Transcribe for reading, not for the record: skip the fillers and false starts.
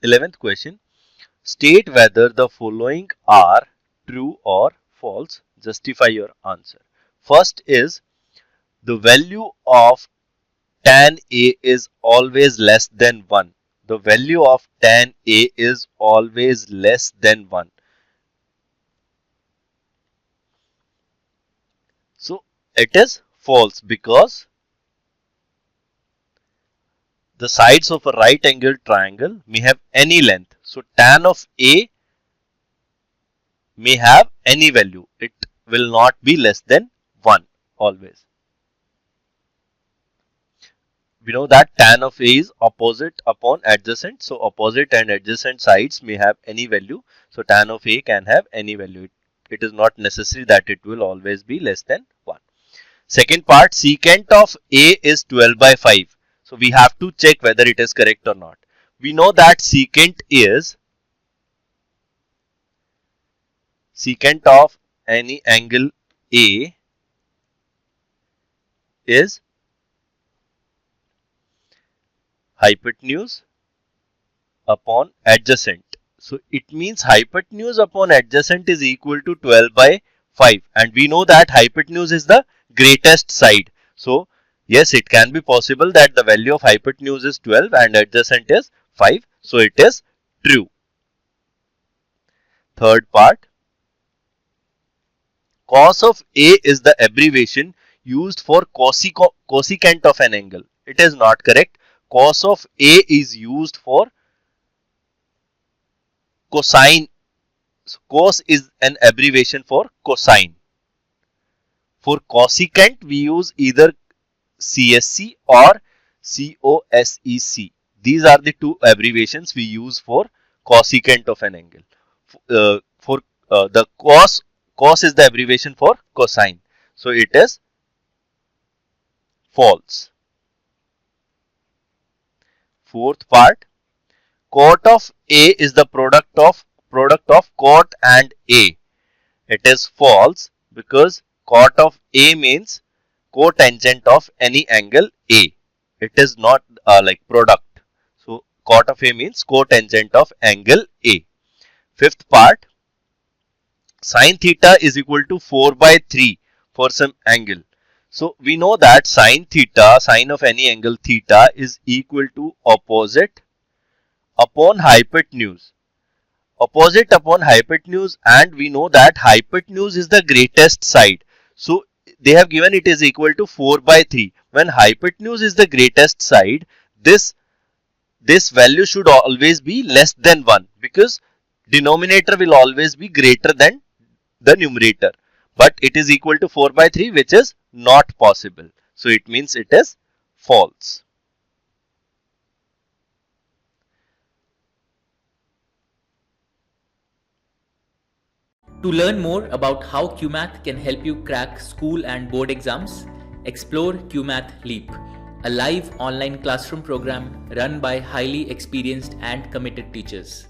11th question. State whether the following are true or false. Justify your answer. First is the value of tan A is always less than 1. The value of tan A is always less than 1. So it is false because the sides of a right angled triangle may have any length. So tan of A may have any value. It will not be less than 1 always. We know that tan of A is opposite upon adjacent. So opposite and adjacent sides may have any value. So tan of A can have any value. It is not necessary that it will always be less than 1. Second part, secant of A is 12 by 5. So we have to check whether it is correct or not. We know that secant of any angle A is hypotenuse upon adjacent. So it means hypotenuse upon adjacent is equal to 12 by 5, and we know that hypotenuse is the greatest side. So yes, it can be possible that the value of hypotenuse is 12 and adjacent is 5. So it is true. Third part, cos of A is the abbreviation used for cosecant of an angle. It is not correct. Cos of A is used for cosine. So cos is an abbreviation for cosine. For cosecant, we use either CSC or COSEC. These are the two abbreviations we use for cosecant of an angle. The cos is the abbreviation for cosine. So it is false. Fourth part, cot of A is the product of cot and A. It is false because cot of A means cotangent of any angle A. It is not like product. So cot of A means cotangent of angle A. Fifth part, sin theta is equal to 4 by 3 for some angle. So we know that sin theta, sine of any angle theta is equal to opposite upon hypotenuse. Opposite upon hypotenuse, and we know that hypotenuse is the greatest side. So they have given it is equal to 4 by 3. When hypotenuse is the greatest side, this value should always be less than 1 because denominator will always be greater than the numerator. But it is equal to 4 by 3, which is not possible. So it means it is false. To learn more about how QMath can help you crack school and board exams, explore QMath Leap, a live online classroom program run by highly experienced and committed teachers.